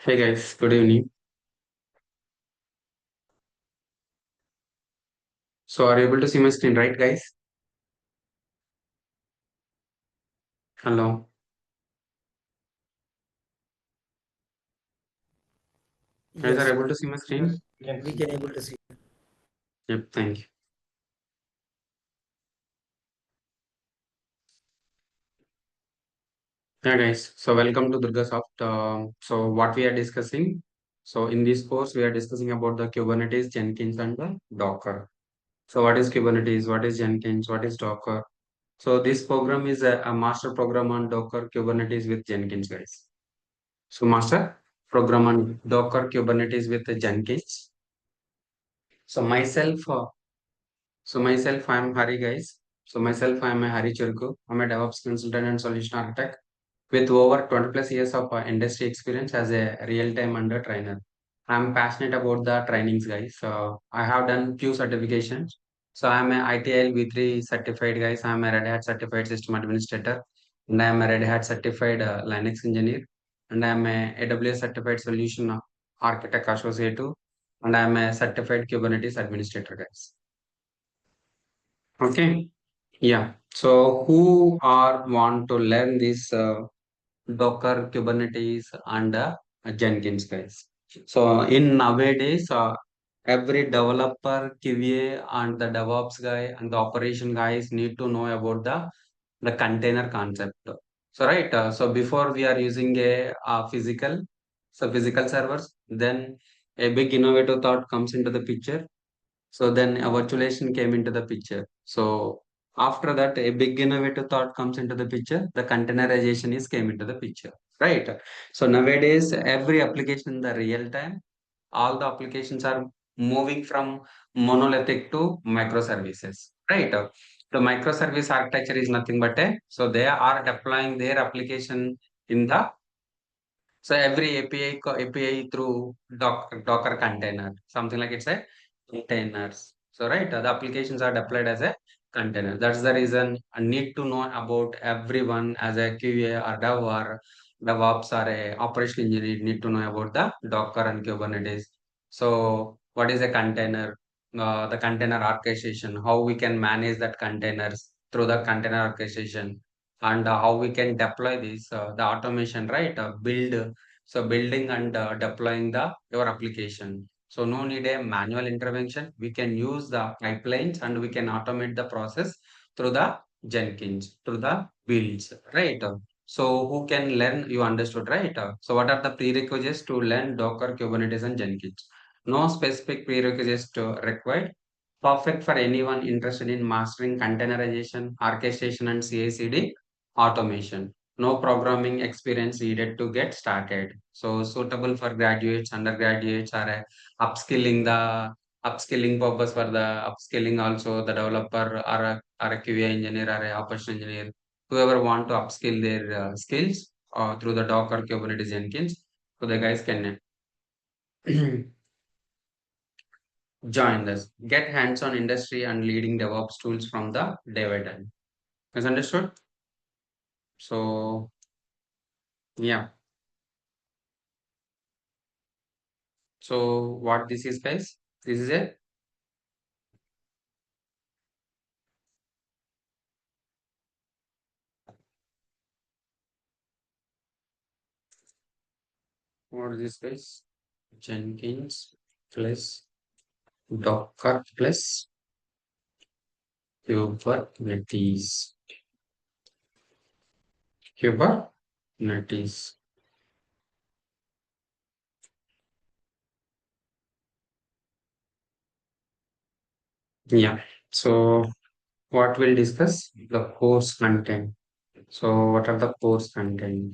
Hey guys, good evening. So are you able to see my screen, right, guys? Hello. Guys, are Yes, you able to see my screen? we can able to see. Yep, thank you. Yeah, guys. So welcome to DurgaSoft. So what we are discussing. So in this course, we are discussing about the Kubernetes, Jenkins, and the Docker. So what is Kubernetes? What is Jenkins? What is Docker? So this program is a master program on Docker, Kubernetes with Jenkins, guys. So master program on Docker, Kubernetes with the Jenkins. So myself, I'm Hari, guys. So myself, I'm a Hari Churku. I'm a DevOps consultant and solution architect with over 20 plus years of industry experience as a real-time under trainer. I'm passionate about the trainings, guys. So I have done few certifications. So I'm a ITIL V3 certified, guys. I'm a Red Hat certified system administrator, and I'm a Red Hat certified Linux engineer, and I'm a AWS certified solution architect associate too, and I'm a certified Kubernetes administrator, guys. Okay. Yeah. So who are want to learn this Docker, Kubernetes, and Jenkins, guys? So in nowadays, every developer, QA, and the DevOps guy and the operation guys need to know about the container concept. So right. So before we are using physical servers, then a big innovative thought comes into the picture, so then a virtualization came into the picture. So after that, a big innovative thought comes into the picture. The containerization is came into the picture, right? So nowadays, every application in the real time, all the applications are moving from monolithic to microservices, right? The microservice architecture is nothing but so they are deploying their application in the so every API through Docker container, something like it's a containers. So right, the applications are deployed as a container. That's the reason I need to know about everyone as a QA or Dev or DevOps or a operational engineer need to know about the Docker and Kubernetes. So what is a container? The container orchestration, how we can manage that containers through the container orchestration, and how we can deploy this the automation, right? Building and deploying the your application, so no need a manual intervention. We can use the pipelines and we can automate the process through the Jenkins, through the builds, right? So who can learn, you understood, right? So what are the prerequisites to learn Docker, Kubernetes, and Jenkins? No specific prerequisites to required. Perfect for anyone interested in mastering containerization, orchestration, and CI/CD automation. No programming experience needed to get started. So suitable for graduates, undergraduates, or upskilling purpose for the upskilling also the developer or a QA engineer or a operational engineer, whoever want to upskill their skills through the Docker, Kubernetes, Jenkins. So the guys can join this. Get hands-on industry and leading DevOps tools from the day by day. Is understood? So yeah. So what this is, guys? This is a what is this, guys? Jenkins plus Docker plus Kubernetes. Kubernetes. Yeah. So what we'll discuss? The course content. So what are the course content?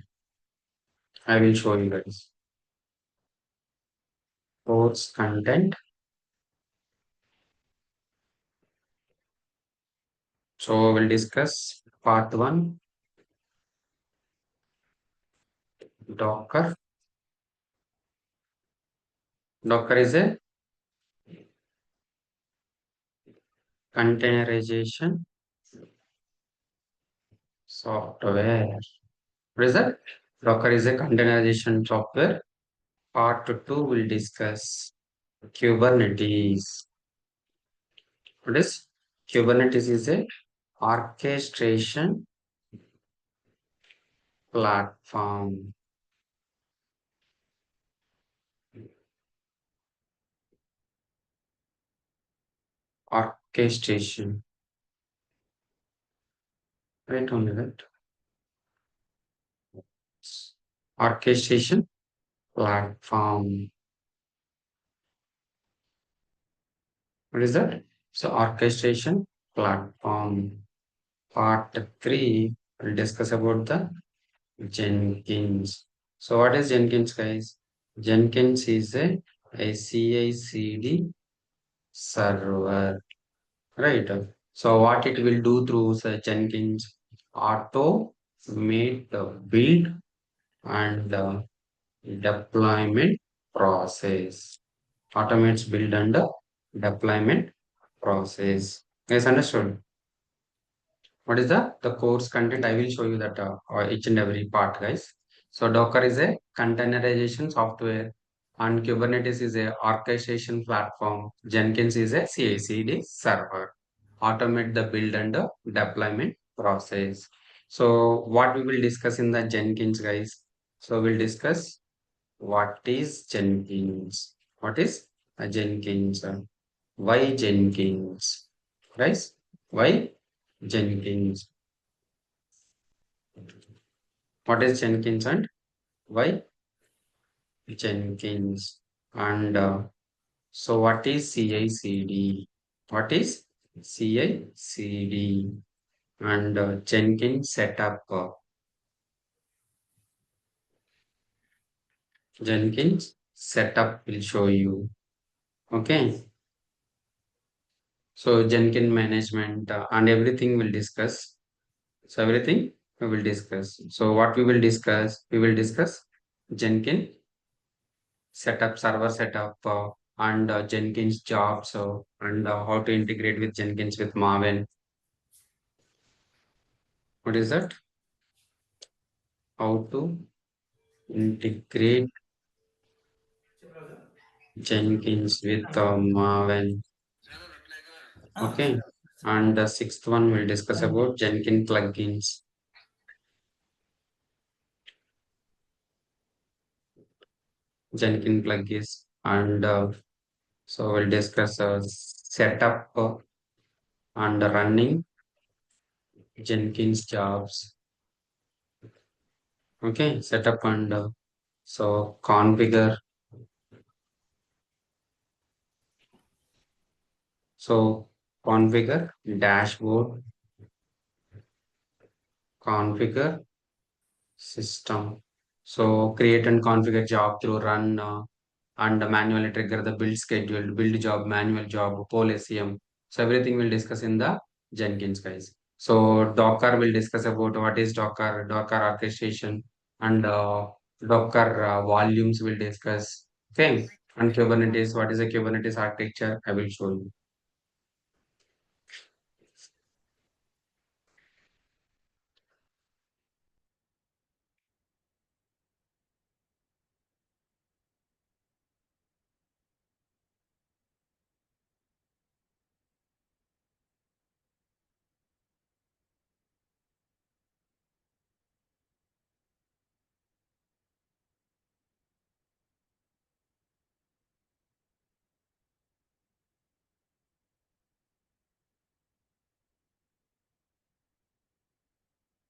I will show you guys. Course content. So we'll discuss part one, Docker. Docker is a containerization software. What is that? Docker is a containerization software. Part 2 will discuss Kubernetes. What is Kubernetes? Is a orchestration platform. Orchestration. Wait only that. Orchestration platform. What is that? So orchestration platform. Part 3 will discuss about the Jenkins. So what is Jenkins, guys? Jenkins is a CI/CD server, right? So what it will do through Jenkins, automate the build and deployment process. Automates build and deployment process. Guys, understood? What is the course content? I will show you that each and every part, guys. So Docker is a containerization software, and Kubernetes is a orchestration platform. Jenkins is a CI/CD server. Automate the build and the deployment process. So what we will discuss in the Jenkins, guys? So we'll discuss what is Jenkins. What is a Jenkins? Why Jenkins? Guys, why Jenkins? What is Jenkins and why Jenkins? And so, what is CI/CD? What is CI/CD? And Jenkins setup. Jenkins setup will show you. Okay. So, Jenkins management and everything will discuss. So, everything we will discuss. So, what we will discuss? We will discuss Jenkins setup, server setup, and Jenkins jobs, and how to integrate with Jenkins with Maven. What is that? How to integrate Jenkins with Maven. Okay. And the sixth one we'll discuss about Jenkins plugins. Jenkins plugins. And so we'll discuss setup and running Jenkins jobs. Okay. Setup and so configure. So configure dashboard, configure system. So create and configure job through run and manually trigger the build schedule, build job, manual job, poll SEM. So everything we'll discuss in the Jenkins, guys. So Docker will discuss about what is Docker, Docker orchestration, and Docker volumes will discuss. Okay. And Kubernetes, what is a Kubernetes architecture? I will show you.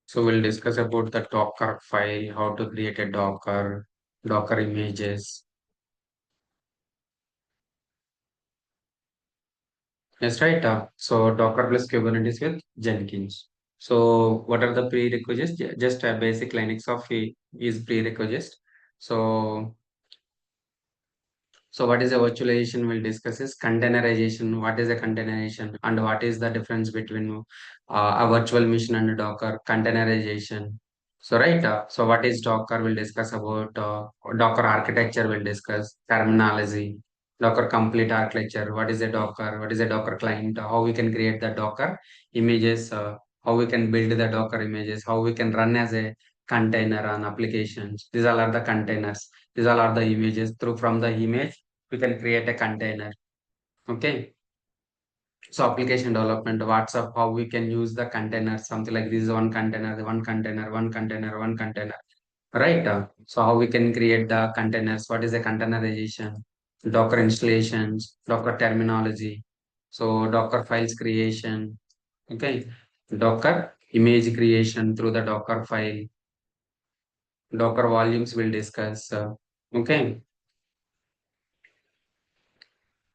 So we'll discuss about the Docker file, how to create a Docker, Docker images. Yes, right. So Docker plus Kubernetes with Jenkins. So what are the prerequisites? Just a basic Linux of is prerequisite. So so what is a virtualization? We'll discuss is containerization. What is a containerization and what is the difference between a virtual machine and a Docker containerization? So right, so what is Docker? We'll discuss about Docker architecture. We'll discuss terminology, Docker complete architecture. What is a Docker? What is a Docker client? How we can create the Docker images? How we can build the Docker images? How we can run as a container and applications. These all are the containers. These all are the images. Through from the image, we can create a container. Okay. So application development, WhatsApp, how we can use the container, something like this is one container, one container, one container, one container. Right. So how we can create the containers? What is the containerization? Docker installations, Docker terminology. So Docker files creation. Okay. Docker image creation through the Docker file. Docker volumes we'll discuss. Okay.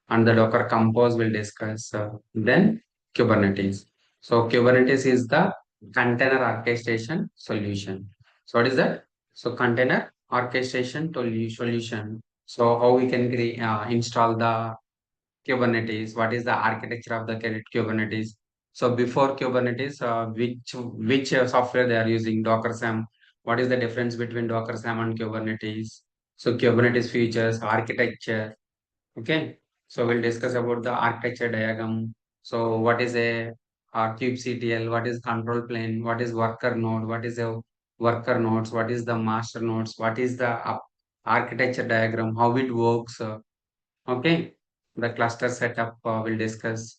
And the Docker compose we'll discuss. Then Kubernetes. So Kubernetes is the container orchestration solution. So what is that? So container orchestration solution. So how we can install the Kubernetes? What is the architecture of the Kubernetes? So before Kubernetes, which software they are using? Docker SAM. What is the difference between Docker SAM and Kubernetes? So Kubernetes features, architecture. Okay, so we'll discuss about the architecture diagram. So what is a kubectl? What is control plane? What is worker node? What is a worker nodes? What is the master nodes? What is the architecture diagram? How it works? Okay, the cluster setup we'll discuss.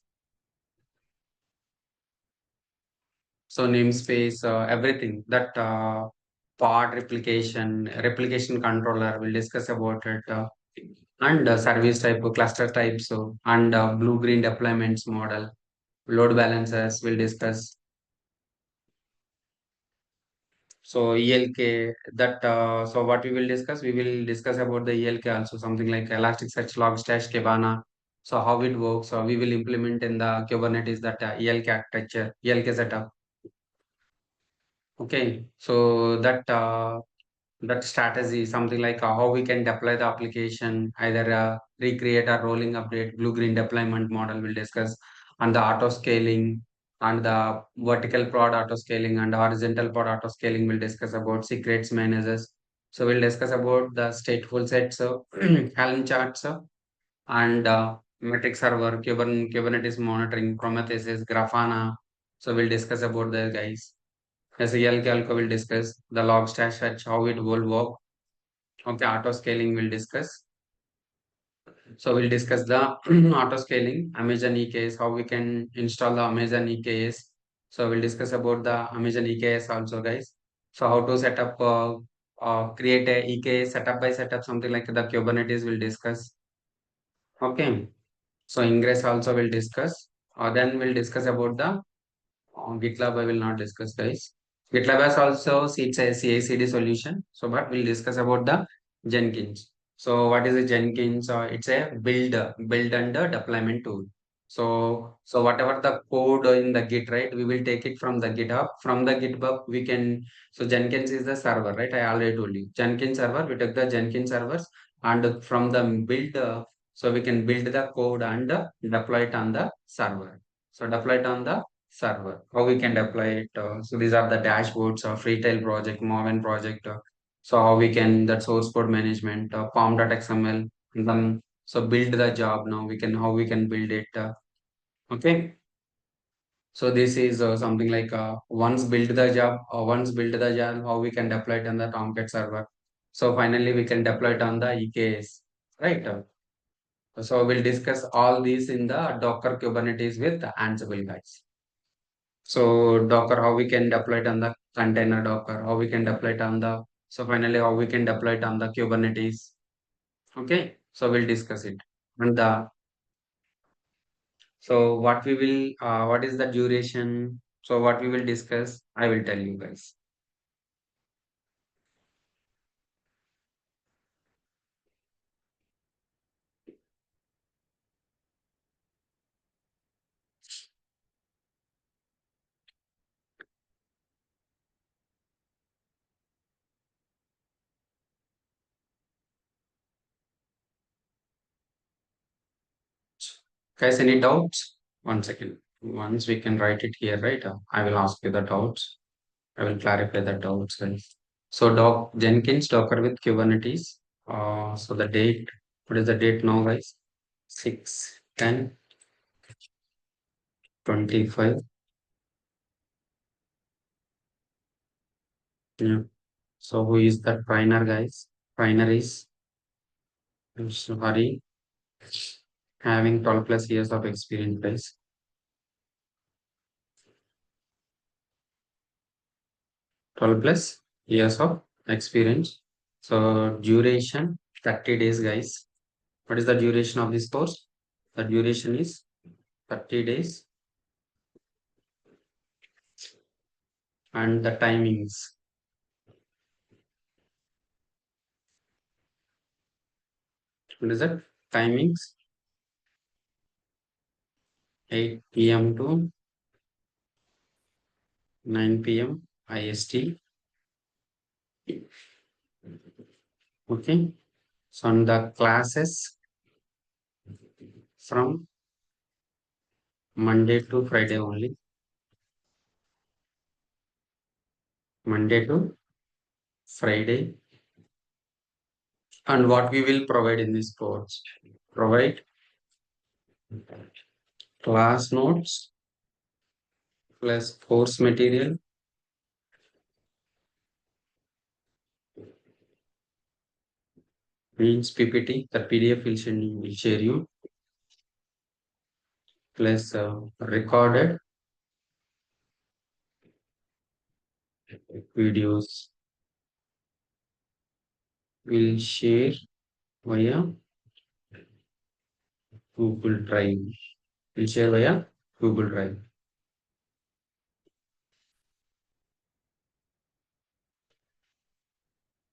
So namespace, everything that pod replication controller. We'll discuss about it. And service type, cluster types, and blue-green deployments model, load balancers we'll discuss. So ELK, that so what we will discuss about the ELK also, something like Elasticsearch, Logstash, Kibana. So how it works, so we will implement in the Kubernetes that ELK architecture, ELK setup. Okay, so that strategy, something like how we can deploy the application, either recreate a rolling update, blue green deployment model we'll discuss, and the auto scaling, and the vertical pod auto scaling and horizontal pod auto scaling we'll discuss about secrets managers. So we'll discuss about the stateful sets, Helm charts, and metric server, Kubernetes monitoring, Prometheus, Grafana. So we'll discuss about the guys. As a Calco will discuss the log stash fetch, how it will work. Okay, auto scaling will discuss. So we'll discuss the auto scaling, Amazon EKS, how we can install the Amazon EKS. So we'll discuss about the Amazon EKS also, guys. So how to set up, create a EKS setup by setup, something like the Kubernetes will discuss. Okay. So ingress also will discuss. Then we'll discuss about the GitLab. I will not discuss, guys. GitLab has also it's a CI/CD solution. So, but we'll discuss about the Jenkins. So, what is a Jenkins? It's a build under deployment tool. So whatever the code in the Git, right? We will take it from the GitHub. From the GitHub, we can. So Jenkins is the server, right? I already told you. Jenkins server. We took the Jenkins servers, and from the build, so we can build the code and deploy it on the server. So deploy it on the server. How we can deploy it? So these are the dashboards of retail project, Marvin project. So how we can that source code management, pom.xml, and then so build the job now. We can how we can build it. Okay. So this is something like once build the job, how we can deploy it on the Tomcat server. So finally we can deploy it on the EKS, right? So we'll discuss all these in the Docker Kubernetes with Ansible, guys. So Docker, how we can deploy it on the container Docker, how we can deploy it on the, so finally how we can deploy it on the Kubernetes. Okay, so we'll discuss it. And so what is the duration? So what we will discuss, I will tell you guys. Guys, any doubts? One second. Once we can write it here, right? I will ask you the doubts. I will clarify the doubts, guys. So Jenkins Docker with Kubernetes. So the date, what is the date now, guys? 6/10/25. Yeah. So who is that trainer, guys? Trainer is Mr. Hari, having 12 plus years of experience, guys. 12 plus years of experience. So duration 30 days, guys. What is the duration of this course? The duration is 30 days and the timings. What is that? Timings 8 p.m. to 9 p.m. IST. Okay. So on the classes from Monday to Friday only. Monday to Friday. And what we will provide in this course? Provide class notes plus course material, means PPT, the PDF will share you, plus recorded videos will share via Google Drive. Will share via Google Drive.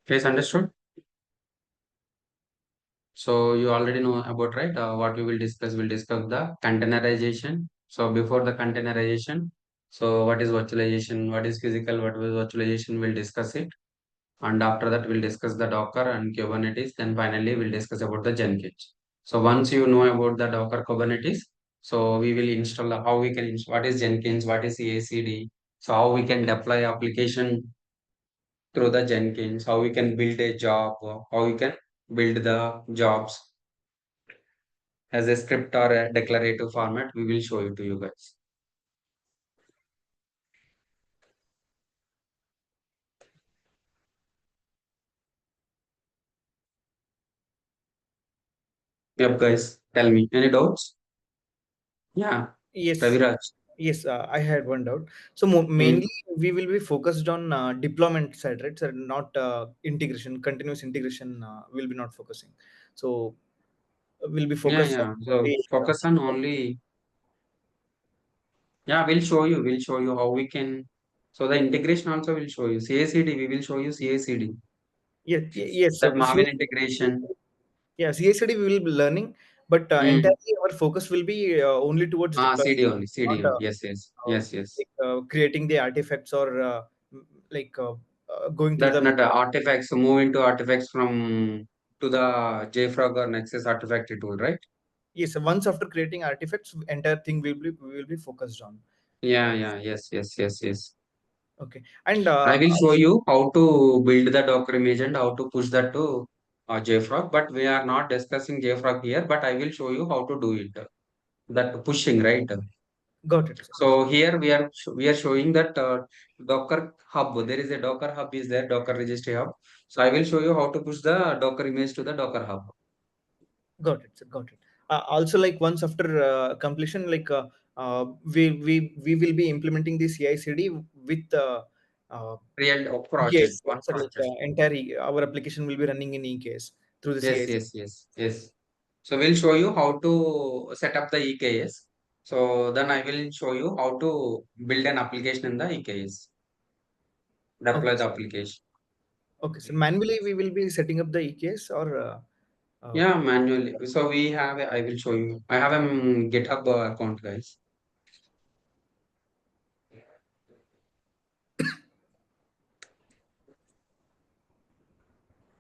Guys, understood? So you already know about, right? What we will discuss. We'll discuss the containerization. So before the containerization, so what is virtualization? What is physical? What is virtualization? We'll discuss it. And after that, we'll discuss the Docker and Kubernetes. Then finally, we'll discuss about the Jenkins. So once you know about the Docker Kubernetes, so we will install how we can what is Jenkins, what is CI/CD. So how we can deploy application through the Jenkins, how we can build a job, how we can build the jobs as a script or a declarative format. We will show it to you guys. Yep, guys. Tell me. Any doubts? Yeah. Yes, Raviraj. yes, I had one doubt. So Hmm. mainly we will be focused on deployment side, right? So not integration, continuous integration. Will be not focusing. So we'll be Yeah, focused on yeah. So the focus on only. Yeah, we'll show you. We'll show you how we can. So the integration also will show you. CACD, we will show you CACD. yes, yes. That So Marvin integration. yeah, CSD we will be learning, but Hmm. entirely our focus will be only towards Ah, deployment, CD only. CD not only. Yes, yes. Yes, yes. creating the artifacts or like going through That the. not artifacts, move into artifacts from to the JFrog or Nexus artifact tool, right? Yes, once after creating artifacts, entire thing will be focused on. Yeah, yeah. Yes, yes, yes, yes. Okay, and I will show you how to build the Docker image and how to push that to JFrog. But we are not discussing JFrog here, but I will show you how to do it. That pushing, right? got it, sir. So here we are showing that Docker hub. There is a Docker hub is there, Docker registry hub. So I will show you how to push the Docker image to the Docker hub. Got it, sir. Got it. Also, like once after completion, like we will be implementing the CI/CD with uh, Real project, EKS. one So like project. entire our application will be running in EKS through the Yes, CI/CD. yes, yes, yes. So we'll show you how to set up the EKS. So then I will show you how to build an application in the EKS, Okay, deploy the sir. application. Okay, so manually we will be setting up the EKS or uh, Yeah, manually. So we have, I will show you. I have a GitHub account, guys.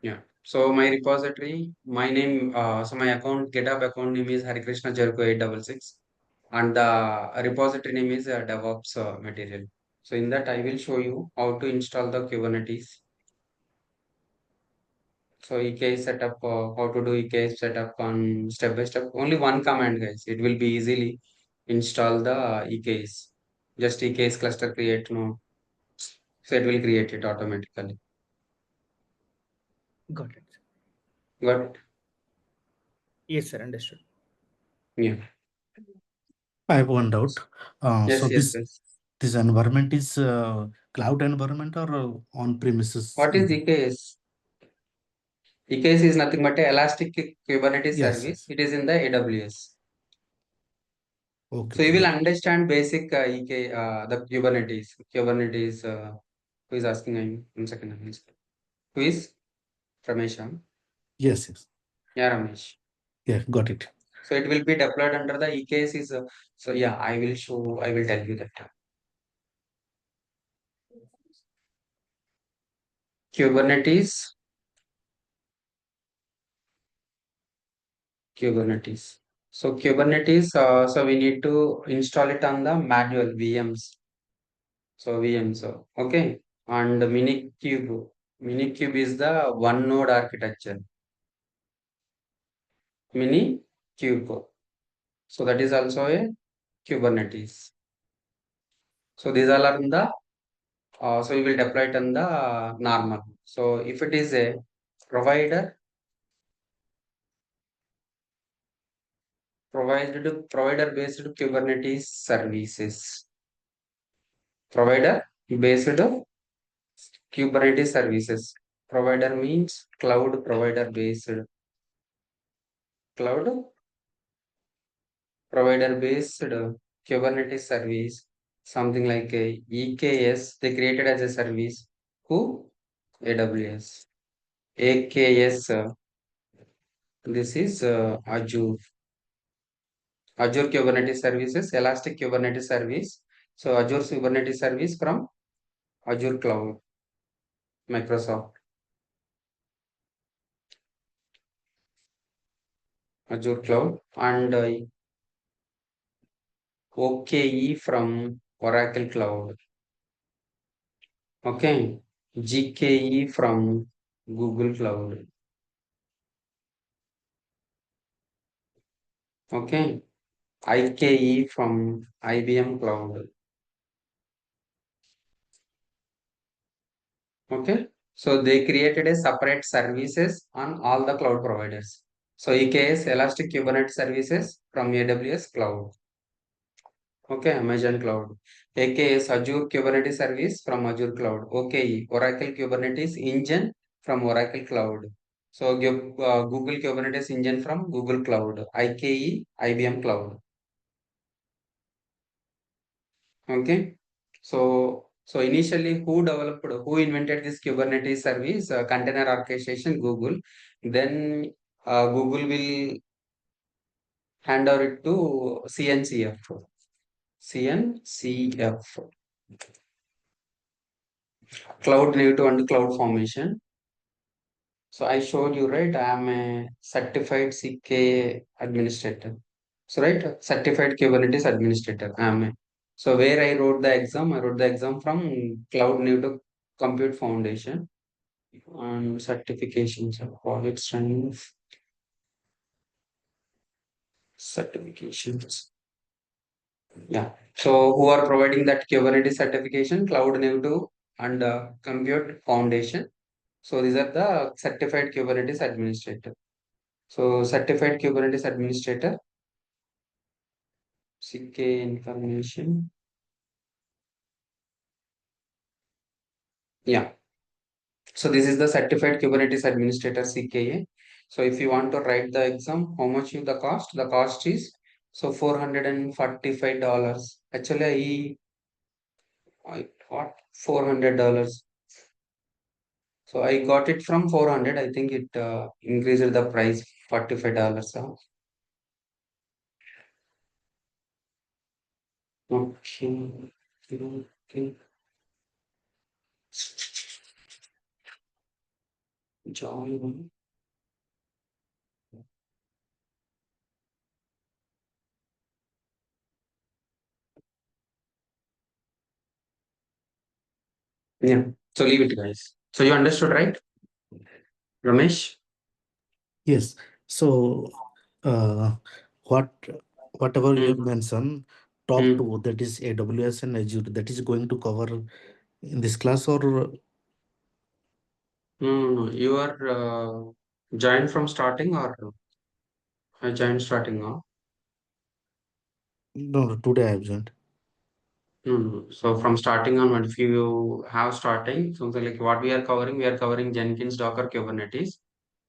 Yeah. So my repository, my name, so my account, GitHub account name is Harikrishna Jericho 866, and the repository name is DevOps material. So in that, I will show you how to install the Kubernetes. So EKS setup, how to do EKS setup on step by step. Only one command, guys. It will be easily install the EKS. Just EKS cluster create, no. So it will create it automatically. Got it. Got it? Yes, sir. Understood. Yeah. I have one doubt. So Yes, yes, yes. this environment is cloud environment or on premises? What is EKS? EKS is nothing but a elastic Kubernetes Yes, service. yes. It is in the AWS. Okay, So you okay, will got it. understand basic EK, the Kubernetes. Kubernetes, who is asking? 1 second. Who is? Ramesh. Yes, yes. Yeah, Ramesh. Yeah, got it. So it will be deployed under the EKS is. So yeah, I will tell you that. Kubernetes. So Kubernetes, so we need to install it on the manual VMs. So VMs, okay. And Minikube is the one node architecture. Minikube. So that is also a Kubernetes. So these all are in the, so we will deploy it on the normal. So if it is a provider, provider based Kubernetes services. Provider based Kubernetes services. Provider means cloud provider based. Cloud provider based Kubernetes service. Something like a EKS. They created as a service. Who? AWS. AKS. This is Azure. Azure Kubernetes services. Elastic Kubernetes service. So Azure Kubernetes service from Azure Cloud. Microsoft. Azure Cloud. And OKE from Oracle Cloud. Okay. GKE from Google Cloud. Okay. IKE from IBM Cloud. Okay. So they created a separate services on all the cloud providers. So EKS Elastic Kubernetes Services from AWS Cloud. Okay, Amazon Cloud. AKS Azure Kubernetes Service from Azure Cloud. OKE Oracle Kubernetes Engine from Oracle Cloud. So Google Kubernetes Engine from Google Cloud. IKE IBM Cloud. Okay. So initially, who invented this Kubernetes service? Container orchestration, Google. Then Google will hand over it to CNCF. CNCF. Cloud Native and Cloud Formation. So I showed you, right? I am a certified CK administrator. So right, certified Kubernetes administrator. I am a. So where I wrote the exam from Cloud Native Compute Foundation and certifications of projects and certifications. Yeah. So who are providing that Kubernetes certification? Cloud Native and Compute Foundation. So these are the certified Kubernetes administrator. So certified Kubernetes administrator, CK information. Yeah. So this is the certified Kubernetes administrator CKA. So if you want to write the exam, how much is the cost? The cost is so $445. Actually, I got $400. So I got it from 400. I think it increased the price $45. Okay. Okay. John. Yeah. So leave it, guys. So you understood, right, Ramesh? Yes. So, what whatever you have Hmm. mentioned, top Hmm. two, that is AWS and Azure, that is going to cover in this class, or No. You are joined from starting or I joined starting now? No, today I have joined. No. So from starting on, if you have starting, something like what we are covering Jenkins, Docker, Kubernetes.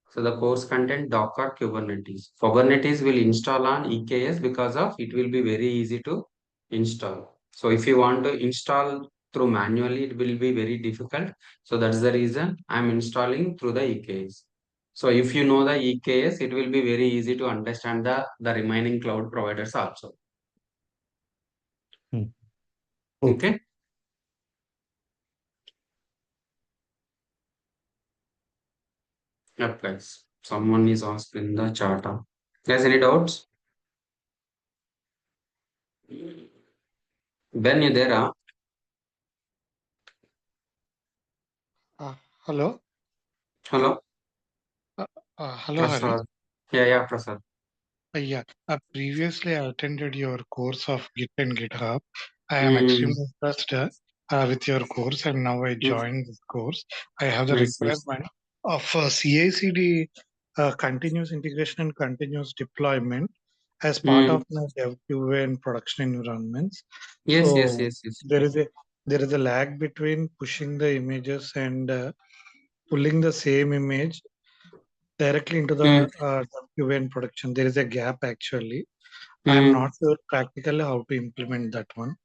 So the course content Docker, Kubernetes. Kubernetes will install on EKS because of it will be very easy to install. So if you want to install through manually, it will be very difficult. So that's the reason I'm installing through the EKS. So if you know the EKS, it will be very easy to understand the remaining cloud providers also. Hmm. Okay. Okay. Yep, guys. Someone is asked in the chat. Guys, any doubts? Ben, you there? Uh, hello. Hello, Uh, hello, Hari. Prasad. Yeah, Prasad. Yeah. Previously, I attended your course of Git and GitHub. I am Mm, extremely impressed with your course, and now I mm, joined this course. I have the nice. requirement of CI/CD, continuous integration and continuous deployment as part Mm, of my dev QA and production environments. yes, So yes. there is a lag between pushing the images and pulling the same image directly into Mm, the QA production. There is a gap actually. I am mm, not sure practically how to implement that one.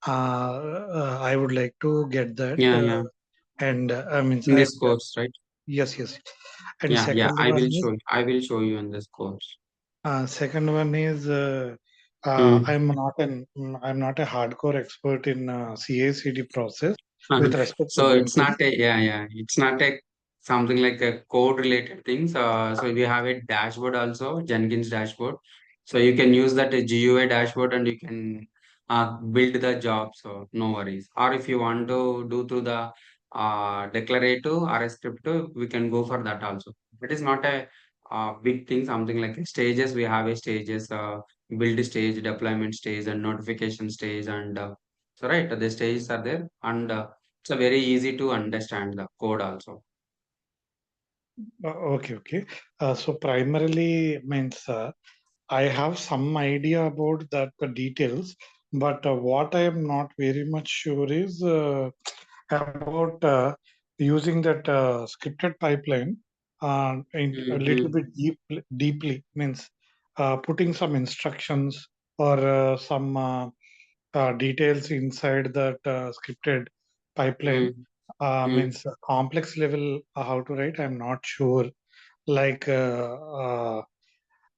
I would like to get that. yeah. And I mean, In this course, right? yes. And Yeah. I will show you. I will show you in this course. second one is Mm. I'm not a hardcore expert in CI/CD process with respect to So it's Jenkins. not a it's not a something like a code related things. So we have a dashboard also, Jenkins dashboard. So you can use that GUI dashboard and you can build the job. So no worries. Or if you want to do through the declarative or a scriptive, we can go for that also. It is not a big thing. Something like stages. We have a stages, build stage, deployment stage, and notification stage, and so right, the stages are there, and it's a very easy to understand the code also. Okay. So primarily means I have some idea about that the details, but what I am not very much sure is about using that scripted pipeline in a little Mm-hmm. bit deeply means putting some instructions or some details inside that scripted pipeline Mm-hmm. means complex level how to write. I'm not sure. Like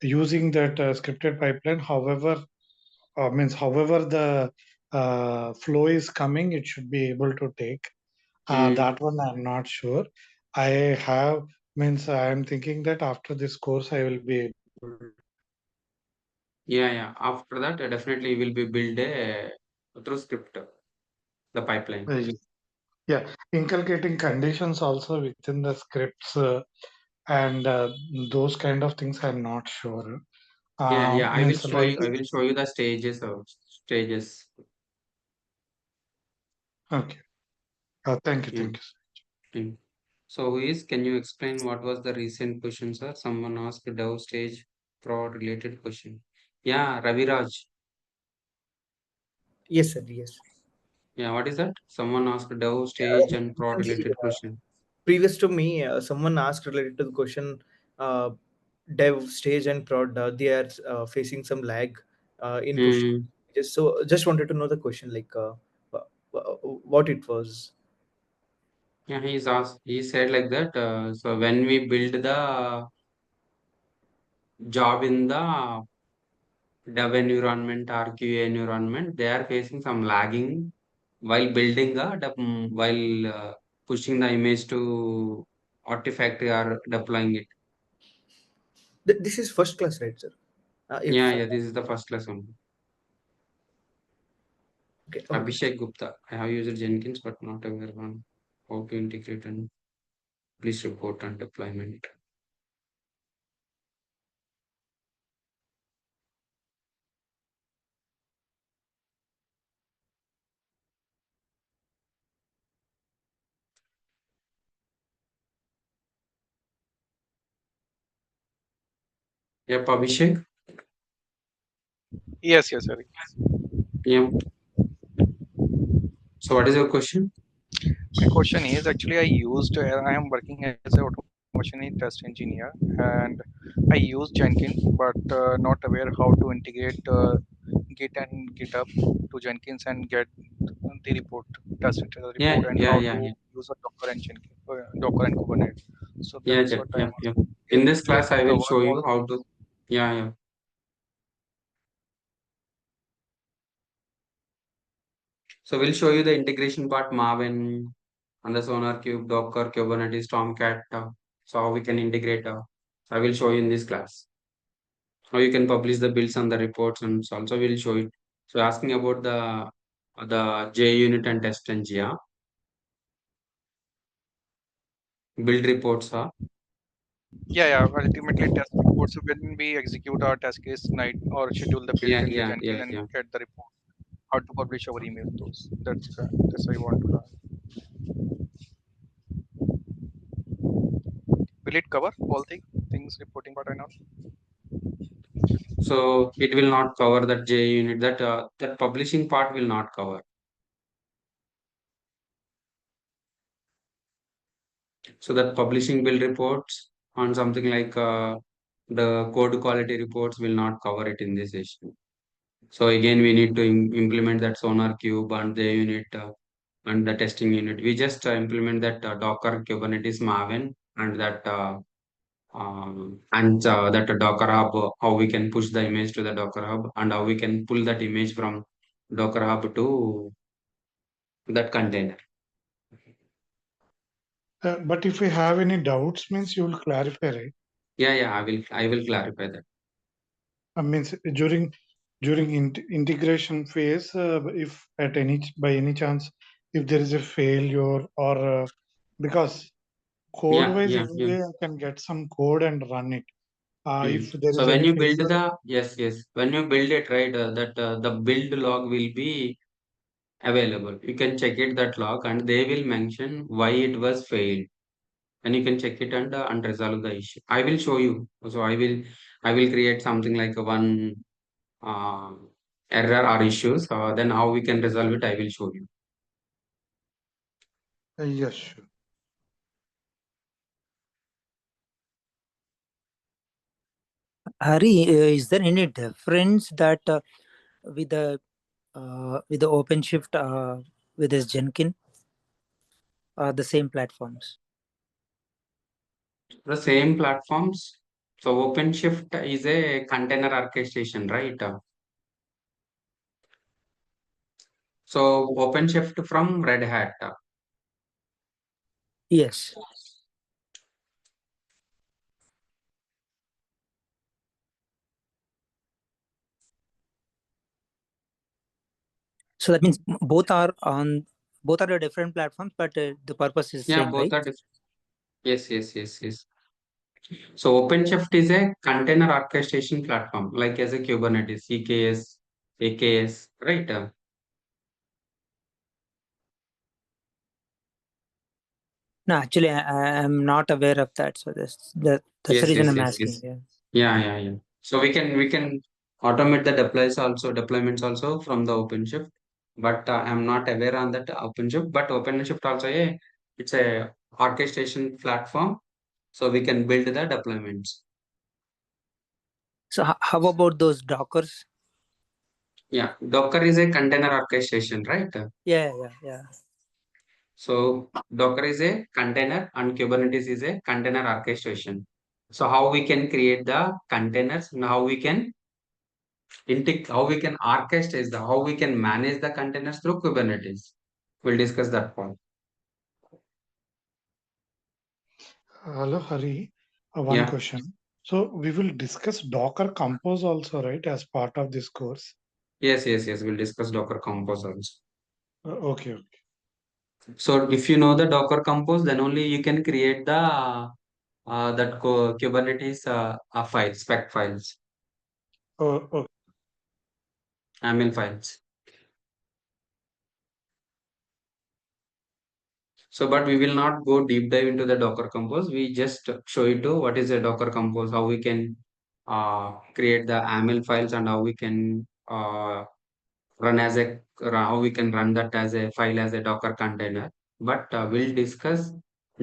using that scripted pipeline, however, however the flow is coming, it should be able to take. Mm. That one I'm not sure. I have I'm thinking that after this course I will be able Yeah. After that, definitely will be build a through script the pipeline. to, yeah, inculcating conditions also within the scripts and those kind of things. I'm not sure. I will show Like you. I will show you the stages of stages. okay. Thank you, Yeah. thank you. Mm. So, who is? Can you explain what was the recent question, sir? Someone asked Dev stage fraud related question. Yeah, Raviraj. Yes, sir. Yes. Yeah, what is that? Someone asked Dev stage and fraud Recently, related question. previous to me, someone asked related to the question, uh, dev stage and prod, they are facing some lag in pushing. Mm. Just wanted to know the question, like what it was. Yeah, he's asked. He said like that. So when we build the job in the dev environment or QA environment, they are facing some lagging while building while pushing the image to artifact or deploying it. This is first class, right, sir? If Yeah. This is the first lesson. okay. Abhishek Gupta. I have used Jenkins, but not aware on how to integrate and please report on deployment. Yeah, Abhishek. Yes, yes, Harry. Yeah. So what is your question? My question is actually I am working as a automation test engineer and I use Jenkins, but not aware how to integrate Git and GitHub to Jenkins and get the report, test report, Yeah, and yeah, how yeah, to yeah. use a Docker and Jenkins, Docker and Kubernetes. So Yeah, that's yeah, what I yeah, am yeah. asking. In this You have class, I will covered show all you the how to. things. Yeah, yeah. So we'll show you the integration part, Maven, and the Sonar Cube, Docker, Kubernetes, Tomcat. So how we can integrate. I will show you in this class. How you can publish the builds and the reports, and so also we'll show it. So asking about the J unit and test ng, yeah. Build reports, Yeah. Ultimately, test reports. So when we execute our test case night or schedule the build yeah, in the yeah, Jenkins yeah, and yeah. get the report, how to publish our email those. That's what I want to learn. Will it cover all the things reporting part and all? So it will not cover that J unit. That publishing part will not cover. So that publishing build reports on something like the code quality reports will not cover it in this session. So again, we need to implement that Sonar Cube and the unit and the testing unit. We just implement that Docker Kubernetes Maven and that Docker Hub, how we can push the image to the Docker Hub and how we can pull that image from Docker Hub to that container. But if you have any doubts, means you will clarify, right? Yeah, yeah, I will clarify that. Means during integration phase, if at by any chance, if there is a failure or because code Yeah, wise yeah, yeah. anyway, I can get some code and run it. Hmm. If there So is when any you build failure, yes, when you build it, right, the build log will be available. You can check it that log, and they will mention why it was failed, and you can check it and resolve the issue. I will show you. So I will create something like a one uh, error or issues. Then how we can resolve it, I will show you. yes, sure. Hari, is there any difference that with the OpenShift with this Jenkins the same platforms? The same platforms. So OpenShift is a container orchestration, right? So OpenShift from Red Hat. Yes. So that means both are the different platforms, but the purpose is Yeah, same, both right? are different. Yes, yes, yes, yes. So OpenShift is a container orchestration platform, like as a Kubernetes, EKS, AKS, right? No, actually, I'm not aware of that. So that's the Yes, reason yes, I'm yes, asking. yes. Yeah. Yeah, yeah, yeah. So we can automate the deployments also from the OpenShift, but I'm not aware on that OpenShift. But OpenShift also it's a orchestration platform, so we can build the deployments. So how about those Dockers? Yeah, Docker is a container orchestration, right? Yeah. So Docker is a container and Kubernetes is a container orchestration. So how we can create the containers and how we can orchestrate how we can manage the containers through Kubernetes. We'll discuss that point. Hello, Hari. One Yeah. question. So we will discuss Docker Compose also, right, as part of this course. Yes, yes, yes. We'll discuss Docker Compose also. Okay. So if you know the Docker Compose, then only you can create the Kubernetes spec files, Okay. YAML files. So, but we will not go deep dive into the Docker Compose. We just show you to what is a Docker Compose, how we can create the AML files and how we can how we can run that as a file as a Docker container. But we'll discuss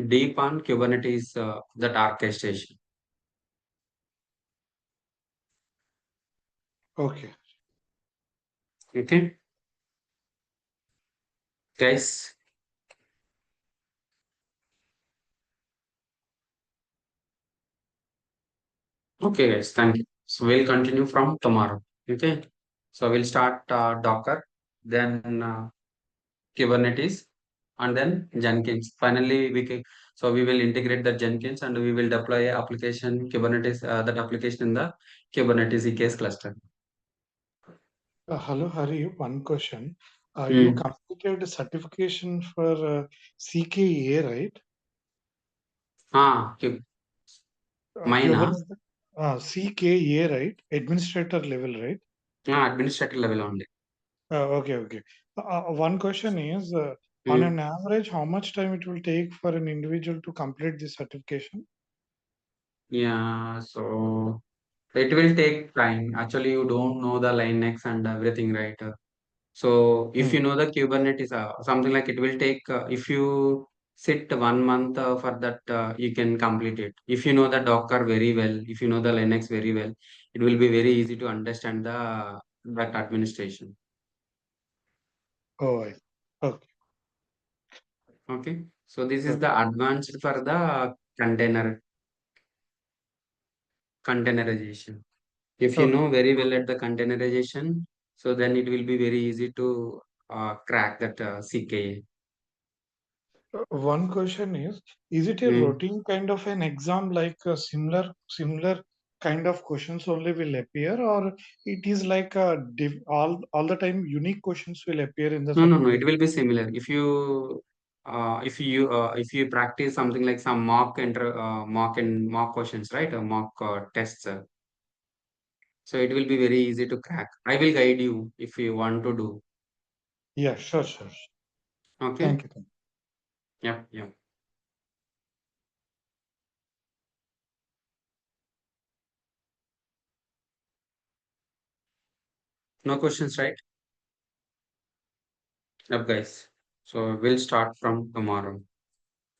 deep on Kubernetes that orchestration. Okay. Okay, guys. Okay, guys. Thank you. So we'll continue from tomorrow. Okay. So we'll start Docker, then Kubernetes, and then Jenkins. Finally, so we will integrate the Jenkins and we will deploy a application Kubernetes that application in the Kubernetes EKS cluster. Hello, Hari. One question. You Hmm. completed a certification for CKA, right? Mine, Kubernetes, CKA, right? Administrator level, right? administrator level only. Okay. One question is, on an average, how much time it will take for an individual to complete the certification? Yeah, so it will take time. Actually, you don't know the Linux and everything, right? So if you know the Kubernetes, something like it will take, if you sit 1 month for that, you can complete it. If you know the Docker very well, if you know the Linux very well, it will be very easy to understand that administration. Oh, okay. Okay. So this is the advanced for the containerization. If you know very well at the containerization, so then it will be very easy to crack that CKA. One question is it a routine kind of an exam, like a similar kind of questions only will appear, or it is like all the time unique questions will appear in the No. It certificate? will be similar. If you practice something like some mock questions, right? Mock tests. So it will be very easy to crack. I will guide you if you want to do. Yeah, sure. Okay. Thank you. Yeah. No questions, right? Yep, guys. So we'll start from tomorrow.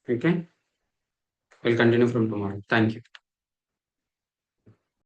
Okay. We'll continue from tomorrow. Thank you.